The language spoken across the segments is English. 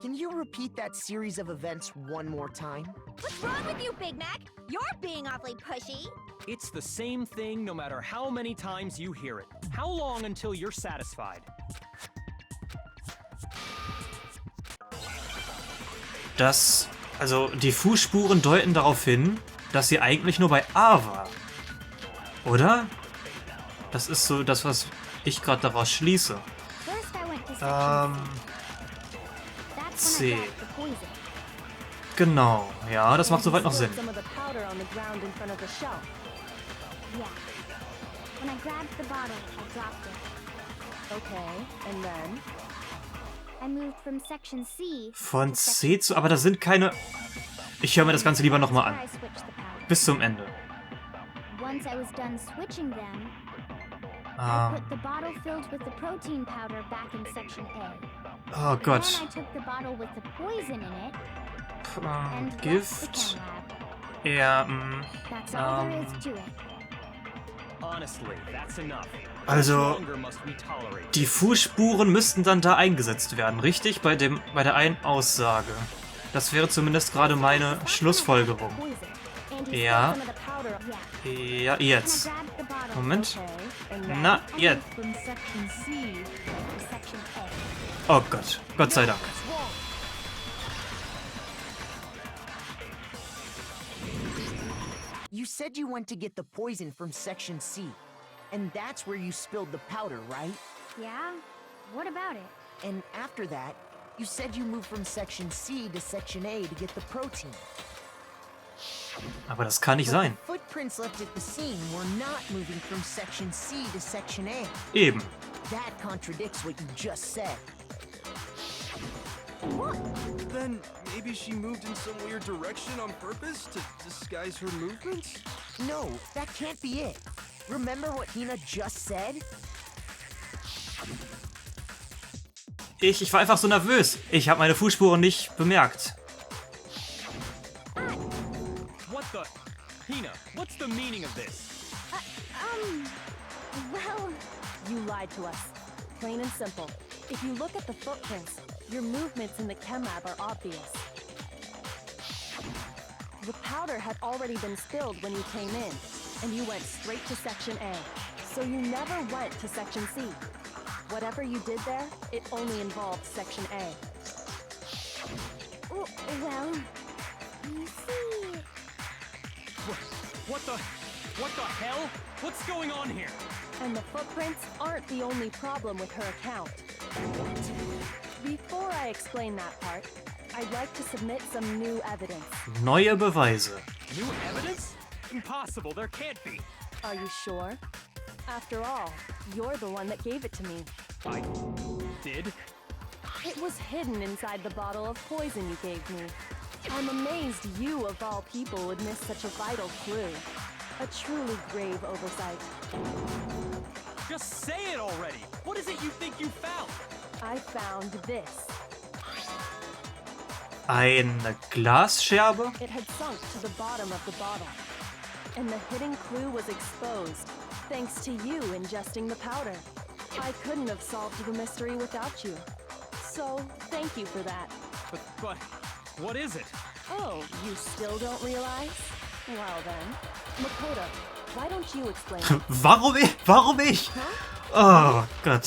Can you repeat that series of events one more time? What's wrong with you, Big Mac? You're being awfully pushy. It's the same thing no matter how many times you hear it. How long until you're satisfied? Also die Fußspuren deuten darauf hin, dass sie eigentlich nur bei A war. Oder? Das ist so das, was ich gerade daraus schließe. C. Genau, ja, das macht soweit noch Sinn. Von C zu... Aber da sind keine... Ich höre mir das Ganze lieber nochmal an. Bis zum Ende. Oh Gott. Gift. Ja, also, die Fußspuren müssten dann da eingesetzt werden, richtig? Bei der einen Aussage. Das wäre zumindest gerade meine Schlussfolgerung. Ja. Ja, jetzt. Moment. Na, jetzt. Oh Gott. Gott sei Dank. You said you went to get the poison from Section C, and that's where you spilled the powder, right? Yeah? What about it? And after that, you said you moved from Section C to Section A to get the protein. Aber das kann nicht sein. The footprints left at the scene were not moving from Section C to Section A. Eben. That contradicts what you just said. What? Then maybe she moved in some weird direction on purpose to disguise her movements? No, that can't be it. Remember what Hina just said? Ich war einfach so nervös. Ich habe meine Fußspuren nicht bemerkt. What the... Hina, what's the meaning of this? Well, you lied to us. Plain and simple. If you look at the footprints, your movements in the chem lab are obvious. The powder had already been spilled when you came in, and you went straight to Section A. So you never went to Section C. Whatever you did there, it only involved Section A. Oh, well, you see... What the hell? What's going on here? And the footprints aren't the only problem with her account. Before I explain that part, I'd like to submit some new evidence. Neue Beweise. New evidence? Impossible, there can't be. Are you sure? After all, you're the one that gave it to me. I did? It was hidden inside the bottle of poison you gave me. I'm amazed you, of all people, would miss such a vital clue. A truly grave oversight. Just say it already! What is it you think you found? I found this. Eine Glasscherbe? It had sunk to the bottom of the bottle. And the hidden clue was exposed, thanks to you ingesting the powder. I couldn't have solved the mystery without you. So, thank you for that. But, what is it? Oh, you still don't realize? Well then, Makoto, why don't you explain? Warum ich? Warum ich? Oh Gott.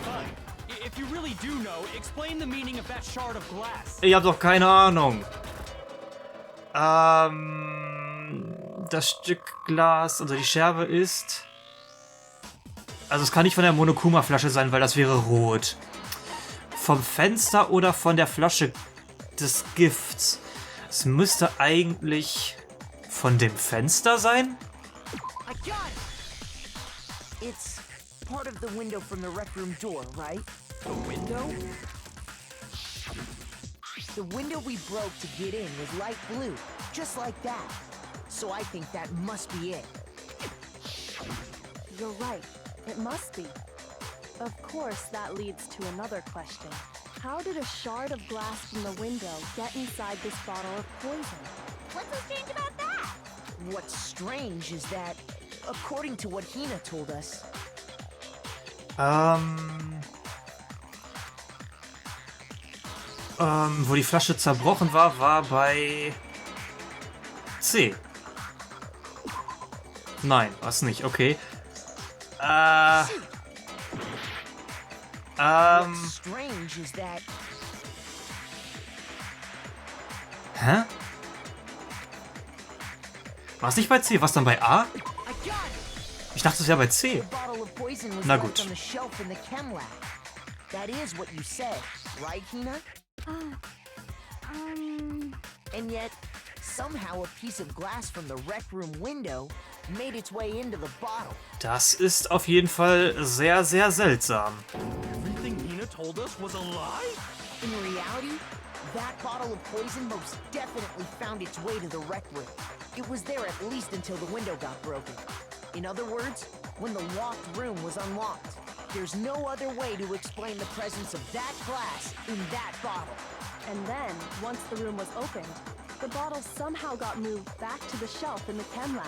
Fine. If you really do know, explain the meaning of that shard of glass. Ich hab doch keine Ahnung. Das Stück Glas, also die Scherbe ist... Also es kann nicht von der Monokuma-Flasche sein, weil das wäre rot. Vom Fenster oder von der Flasche des Gifts. Es müsste eigentlich von dem Fenster sein? I got it! It's part of the window from the rec room door, right? The window? The window we broke to get in was light blue, just like that. So I think that must be it. You're right. It must be. Of course, that leads to another question. How did a shard of glass from the window get inside this bottle of poison? What's so strange about that? What's strange is that, according to what Hina told us, Wo die Flasche zerbrochen war, war bei C. Nein, was nicht, okay. What's strange is that Hä? War es nicht bei C? Was dann bei A? I got it. Ich dachte, es wäre bei C. The bottle of poison was Na left gut. on the shelf in the chem lab. That is what you said, right, Hina? And yet, somehow a piece of glass from the rec room window made its way into the bottle. Das ist auf jeden Fall sehr, sehr seltsam. Everything Nina told us was a lie? In reality, that bottle of poison most definitely found its way to the rec room. It was there at least until the window got broken. In other words, when the locked room was unlocked. There's no other way to explain the presence of that glass in that bottle. And then, once the room was opened, the bottle somehow got moved back to the shelf in the chem lab.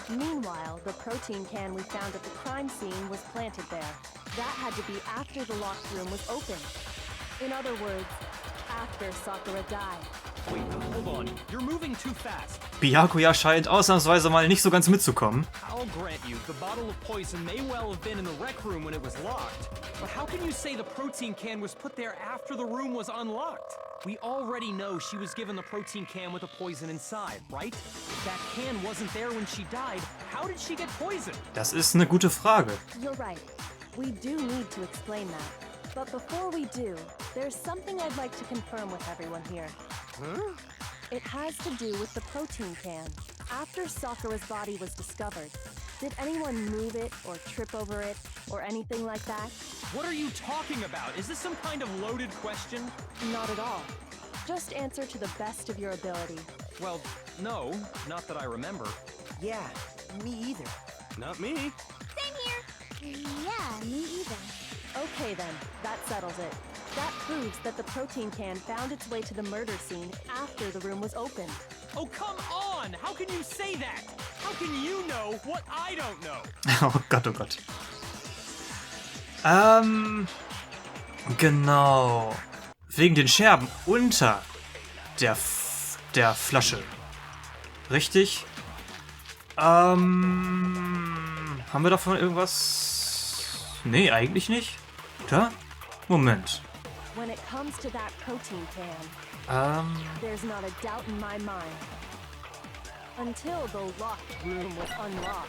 Meanwhile, the protein can we found at the crime scene was planted there. That had to be after the locked room was opened. In other words, after Sakura died. Wait, hold on. You're moving too fast. Byakuya scheint ausnahmsweise mal nicht so ganz mitzukommen. I'll grant you, the bottle of poison may well have been in the rec room when it was locked. But how can you say the protein can was put there after the room was unlocked? We already know she was given the protein can with the poison inside, right? If that can wasn't there when she died, how did she get poisoned? Das ist eine gute Frage. You're right. We do need to explain that. But before we do, there's something I'd like to confirm with everyone here. It has to do with the protein can. After Sakura's body was discovered, did anyone move it or trip over it or anything like that? What are you talking about? Is this some kind of loaded question? Not at all. Just answer to the best of your ability. Well, no, not that I remember. Yeah, me either. Not me. Same here. Yeah, me either. Okay then, that settles it. That proves that the protein can found its way to the murder scene after the room was opened. Oh, come on! How can you say that? How can you know what I don't know? Oh Gott, oh Gott. Genau. Wegen den Scherben unter der Flasche. Richtig? Haben wir davon irgendwas? Nee, eigentlich nicht. Oder? Moment. When it comes to that protein can, there's not a doubt in my mind. Until the locked room was unlocked,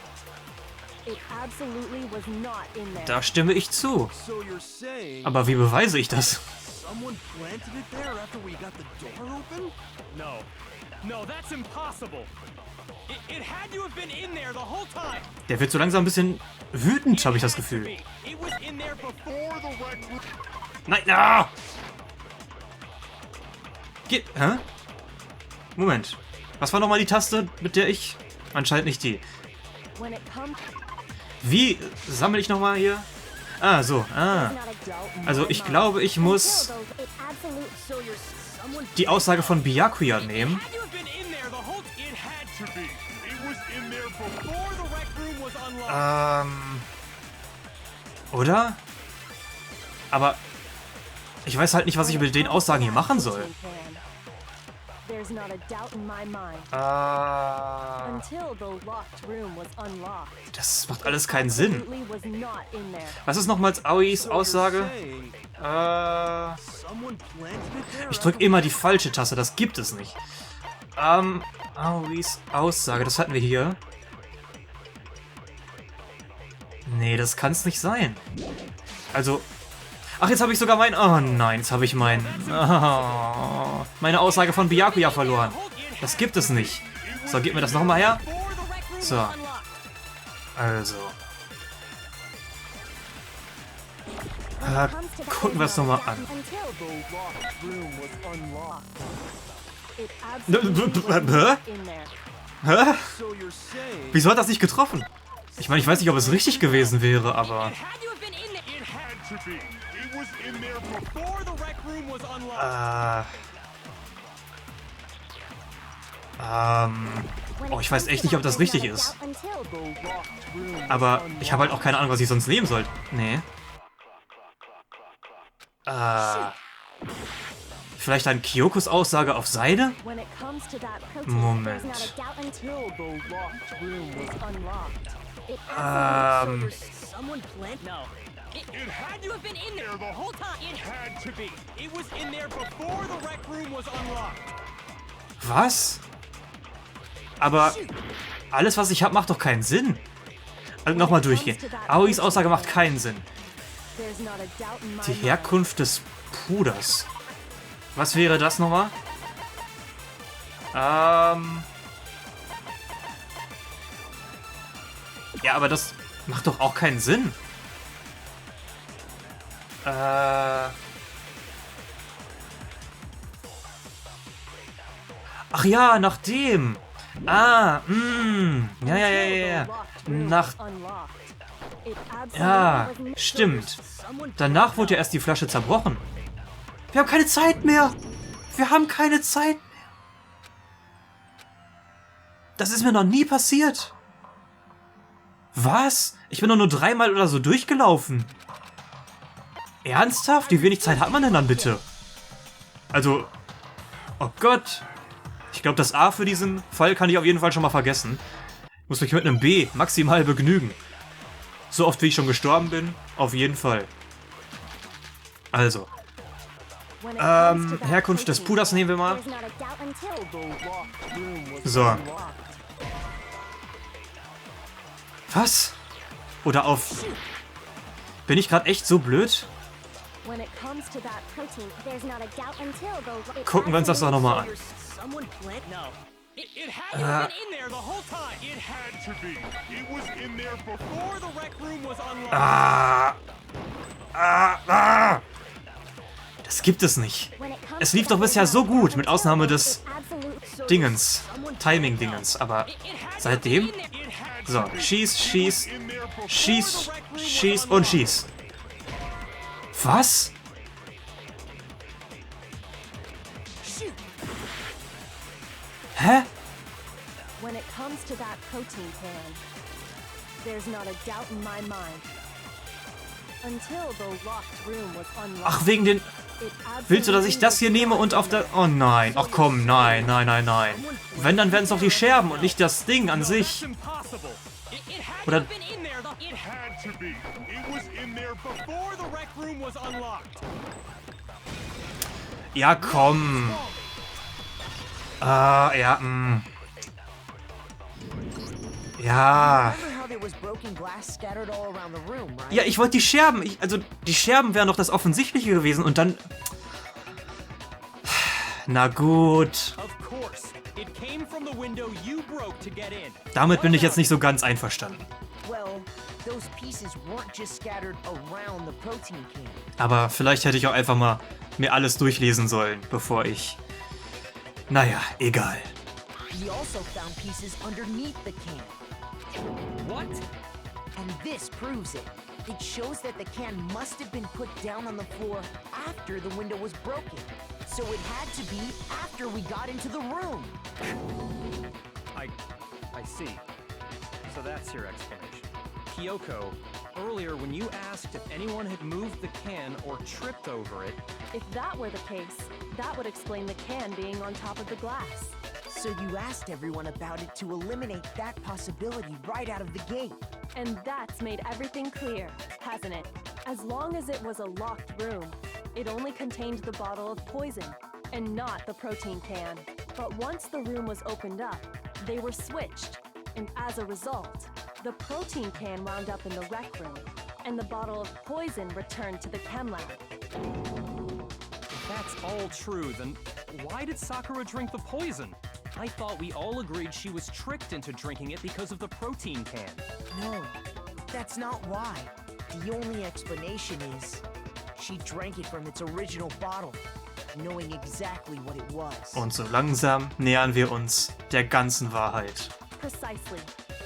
it absolutely was not in there. Da stimme ich zu. So you're saying Aber wie beweise ich das? someone planted it there after we got the door open? No. No, that's impossible. It had to have been in there the whole time. Der wird so langsam ein bisschen wütend, habe ich das Gefühl. It was in there before the rec room. Nein, ah! Hä? Moment. Was war nochmal die Taste, mit der ich... Anscheinend nicht die. When it comes, Wie sammle ich nochmal hier? Ah, so. Ah. not a doubt in Also my ich mind. glaube, ich muss It absolutely. So you're someone die Aussage von Byakuya nehmen. had to have been in there the whole. It had to be. It was in there before the rec room was unlocked. Oder? Aber ich weiß halt nicht, was ich mit den Aussagen hier machen soll. There's not a doubt in my mind. Until the locked room was unlocked. Das macht alles keinen Sinn. Absolutely was not in there. Was ist nochmals Aois Aussage? Saying someone planted it there Ich drücke immer die falsche Taste, das gibt es nicht. Aois Aussage, das hatten wir hier. Nee, das kann es nicht sein. Also... Ach, jetzt habe ich sogar Oh nein, jetzt habe ich meine Aussage von Byakuya verloren. Das gibt es nicht. So, gib mir das nochmal her. So. Also. Gucken wir es nochmal an. Until the locked room was unlocked. It Hä? absolutely was in there. Hä? So you're saying Wieso hat das nicht getroffen? Ich meine, ich weiß nicht, ob es richtig gewesen wäre, aber... It had to have been in there. It had to be. It was in there before the rec room was unlocked. Oh, ich weiß echt nicht, ob das richtig ist. Aber ich habe halt auch keine Ahnung, was ich sonst nehmen soll. Nee. Vielleicht an Kyokos Aussage auf Seide? When it comes to that protein, Moment. there's not a doubt until the locked room was unlocked. It Someone plant? No. It had to have been in there the whole time. It had to be. It was in there before the rec room was unlocked. Was? Aber alles, was ich habe, macht doch keinen Sinn. Also nochmal durchgehen. Aois Aussage macht keinen Sinn. there's not a doubt in my Die mind. Herkunft des Puders. Was wäre das nochmal? Ja, aber das macht doch auch keinen Sinn. Ach ja, nach dem. Ja. Nach. Ja, stimmt. Danach wurde ja erst die Flasche zerbrochen. Wir haben keine Zeit mehr. Wir haben keine Zeit mehr. Das ist mir noch nie passiert. Was? Ich bin doch nur 3-mal oder so durchgelaufen. Ernsthaft? Wie wenig Zeit hat man denn dann bitte? Also, oh Gott. Ich glaube, das A für diesen Fall kann ich auf jeden Fall schon mal vergessen. Ich muss mich mit einem B maximal begnügen. So oft wie ich schon gestorben bin, auf jeden Fall. Also, Herkunft des Puders nehmen wir mal. There's not a doubt until the locked room was So. unlocked. Was? Oder auf... Bin ich gerade echt so blöd? When it comes to that protein, There's not a doubt until the Gucken wir uns das doch nochmal an. Someone plant? No. It had to have been in there the whole time. It had to be. It was in there before the rec room was unlocked. Das gibt es nicht. When it comes Es to lief doch that, bisher there's so not a doubt gut mit until Ausnahme the des absolute Dingens. Timing-Dingens. Aber seitdem... So, schieß, schieß, schieß, schieß und schieß. Was? Hä? when it comes to that protein can, there's not a doubt in my mind. Until the locked room was unlocked. Ach, wegen den... It Willst du, dass ich das hier nehme und auf der... Oh nein. Ach komm, nein, nein, nein, nein. Wenn, dann wären es doch die Scherben und nicht das Ding an sich. Impossible. It had Oder... to have been in there. It had to be. It was in there before the rec room was unlocked. Ja, komm. Ja, Ja. Remember how there was broken glass scattered all around the room, right? Ja, ich wollte die Scherben. Also, die Scherben wären doch das Offensichtliche gewesen. Und dann... Na gut. Of course. It came from the window you broke to get in. Damit bin ich jetzt nicht so ganz einverstanden. Well, those pieces weren't just scattered around the protein can. Aber vielleicht hätte ich auch einfach mal mir alles durchlesen sollen, bevor ich... Naja, egal. We also found pieces underneath the can. What? And this proves it. It shows that the can must have been put down on the floor after the window was broken. So it had to be after we got into the room. I see. So that's your explanation. Kyoko, earlier when you asked if anyone had moved the can or tripped over it, If that were the case, that would explain the can being on top of the glass. So you asked everyone about it to eliminate that possibility right out of the gate. And that's made everything clear, hasn't it? As long as it was a locked room, it only contained the bottle of poison, and not the protein can. But once the room was opened up, they were switched, and as a result, the protein can wound up in the rec room, and the bottle of poison returned to the chem lab. if that's all true, then why did Sakura drink the poison? I thought we all agreed she was tricked into drinking it because of the protein can. No, that's not why. The only explanation is she drank it from its original bottle, knowing exactly what it was. Und so langsam nähern wir uns der ganzen Wahrheit. Precisely.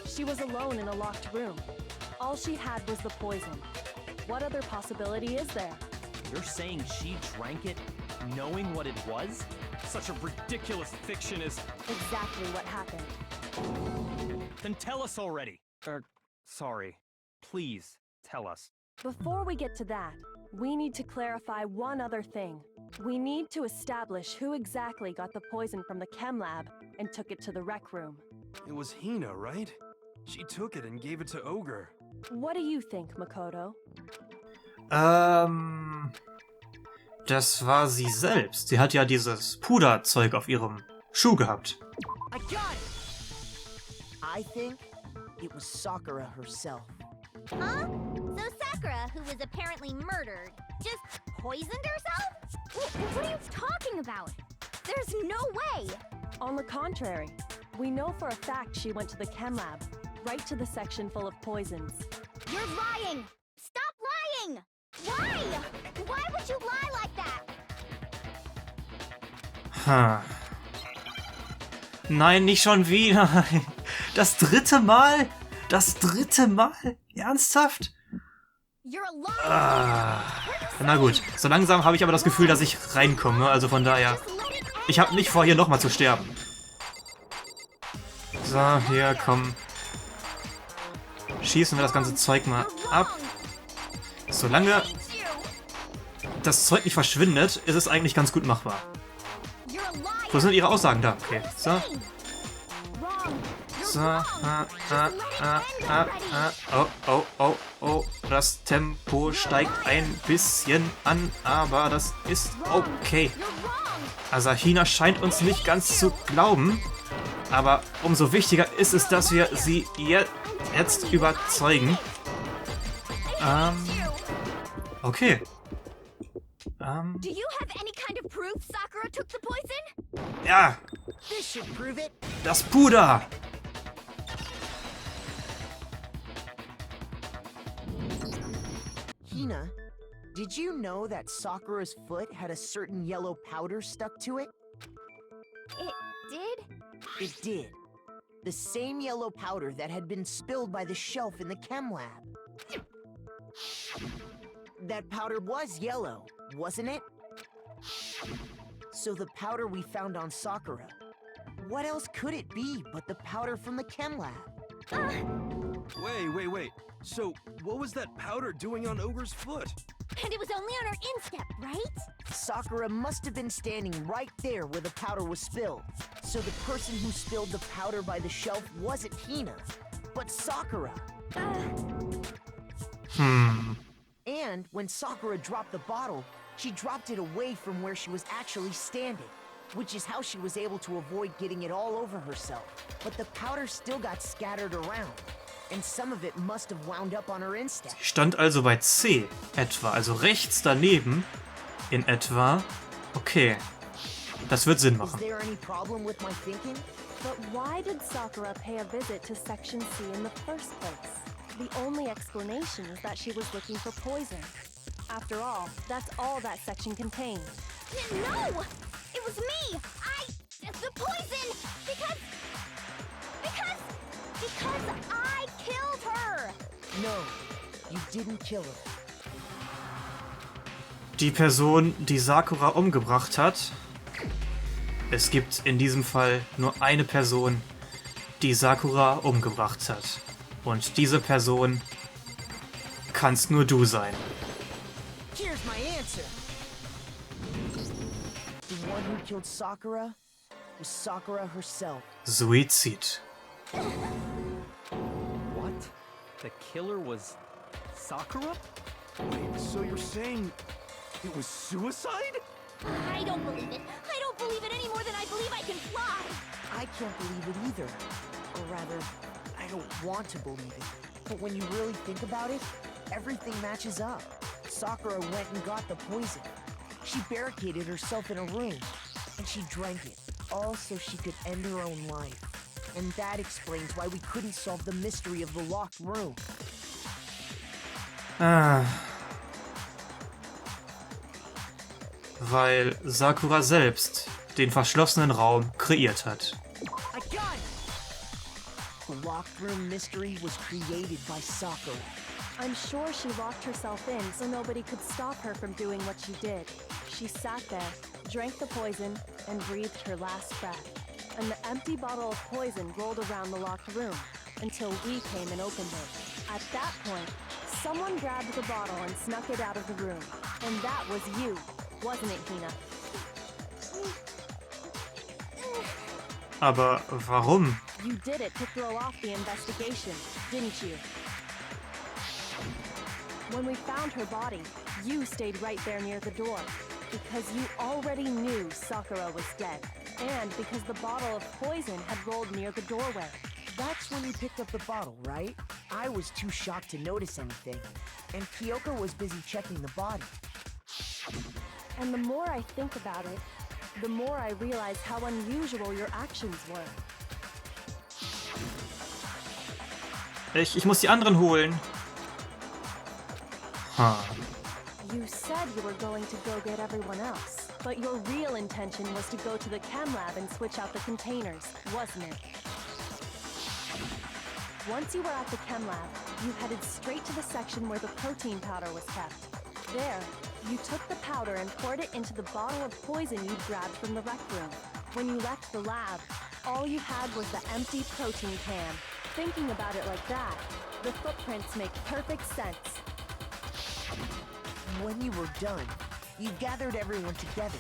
She was alone in a locked room. All she had was the poison. What other possibility is there? You're saying she drank it knowing what it was? Such a ridiculous fiction is... Exactly what happened. Then tell us already. Sorry. Please, tell us. Before we get to that, we need to clarify one other thing. We need to establish who exactly got the poison from the chem lab and took it to the rec room. It was Hina, right? She took it and gave it to Ogre. What do you think, Makoto? Das war sie selbst. Sie hat ja dieses Puderzeug auf ihrem Schuh gehabt. I got it! I think it was Sakura herself. Huh? So Sakura, who was apparently murdered, just poisoned herself? What are you talking about? There's no way! On the contrary, we know for a fact she went to the chem lab, right to the section full of poisons. You're lying! Stop lying! Why? Why would you lie like that? Nein, nicht schon wieder. Das dritte Mal? Das dritte Mal? Ernsthaft? You're a liar! Na gut, so langsam habe ich aber das Gefühl, dass ich reinkomme. Also von daher, ich habe nicht vor, hier nochmal zu sterben. So, hier, komm. Schießen wir das ganze Zeug mal ab. Solange das Zeug nicht verschwindet, ist es eigentlich ganz gut machbar. Wo sind Ihre Aussagen da? Okay, so. So, oh, das Tempo steigt ein bisschen an, aber das ist okay. Asahina scheint uns nicht ganz zu glauben, aber umso wichtiger ist es, dass wir sie jetzt überzeugen. Okay. Do you have any kind of proof Sakura took the poison? Ja, This should prove it. das Puder. Hina, did you know that Sakura's foot had a certain yellow powder stuck to it? It did? It did. The same yellow powder that had been spilled by the shelf in the chem lab. That powder was yellow, wasn't it? So the powder we found on Sakura, what else could it be but the powder from the chem lab? Wait. So, what was that powder doing on Ogre's foot? And it was only on her instep, right? Sakura must have been standing right there where the powder was spilled. So the person who spilled the powder by the shelf wasn't Hina, but Sakura. And when Sakura dropped the bottle, she dropped it away from where she was actually standing, which is how she was able to avoid getting it all over herself. But the powder still got scattered around, and some of it must have wound up on her instep. Ich stand also bei C etwa, also rechts daneben in etwa. Okay, das wird Sinn Is machen. there any problem with my thinking? But why did Sakura pay a visit to Section C in the first place? The only explanation is that she was looking for poison. After all, that's all that section contained. No! It was me! The poison! Because I killed her! No, you didn't kill her. Die Person, die Sakura umgebracht hat. Es gibt in diesem Fall nur eine Person, die Sakura umgebracht hat. Und diese Person kannst nur du sein. Here's my answer. The one who killed Sakura was Sakura herself. Suizid. What? The killer was Sakura? Wait, so you're saying it was suicide? I don't believe it. I don't believe it any more than I believe I can fly. I can't believe it either. Or rather, I don't want to believe it. But when you really think about it, everything matches up. Sakura went and got the poison. She barricaded herself in a room, and she drank it, all so she could end her own life. And that explains why we couldn't solve the mystery of the locked room. Weil Sakura selbst den verschlossenen Raum kreiert hat. I got it! The locked room mystery was created by Sakura. I'm sure she locked herself in so nobody could stop her from doing what she did. She sat there, drank the poison, and breathed her last breath. And the empty bottle of poison rolled around the locked room until we came and opened it. At that point, someone grabbed the bottle and snuck it out of the room. And that was you. wasn't it, Hina? Aber warum? You did it to throw off the investigation, didn't you? When we found her body, you stayed right there near the door. Because you already knew Sakura was dead. And because the bottle of poison had rolled near the doorway. That's when you picked up the bottle, right? I was too shocked to notice anything, and Kyoko was busy checking the body. And the more I think about it, the more I realize how unusual your actions were. Ich muss die anderen holen. You said you were going to go get everyone else, but your real intention was to go to the chem lab and switch out the containers, wasn't it? Once you were at the chem lab, you headed straight to the section where the protein powder was kept. There, you took the powder and poured it into the bottle of poison you'd grabbed from the rec room. When you left the lab, all you had was the empty protein can. Thinking about it like that, the footprints make perfect sense. When you were done, you gathered everyone together.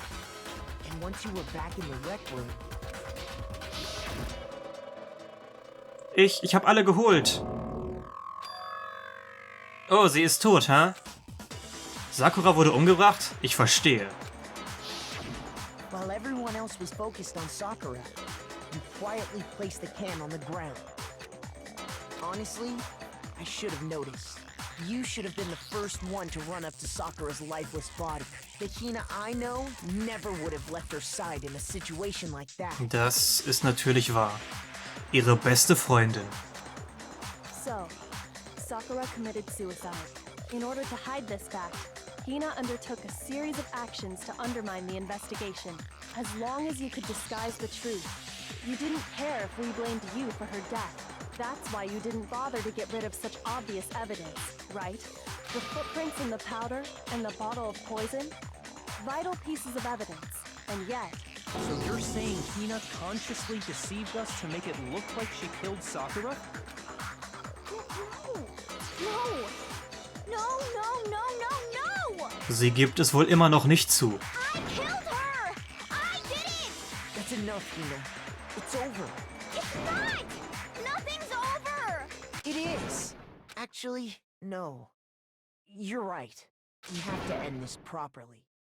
And once you were back in the rec room... Ich hab alle geholt. Oh, sie ist tot, hä? Sakura wurde umgebracht? Ich verstehe. While everyone else was focused on Sakura, you quietly placed the can on the ground. Honestly, I should have noticed. You should have been the first one to run up to Sakura's lifeless body. The Hina I know never would have left her side in a situation like that. Das ist natürlich wahr. Ihre beste Freundin. So, Sakura committed suicide. In order to hide this fact, Hina undertook a series of actions to undermine the investigation. As long as you could disguise the truth, you didn't care if we blamed you for her death. That's why you didn't bother to get rid of such obvious evidence, right? The footprints in the powder and the bottle of poison? Vital pieces of evidence, and yet... So you're saying Hina consciously deceived us to make it look like she killed Sakura? No! No, no, no, no, no! Sie gibt es wohl immer noch nicht zu. I killed her! I did it! That's enough, Hina. It's over. It's not! Nothing's over! It is. Actually, no. You're right. We have to end this properly.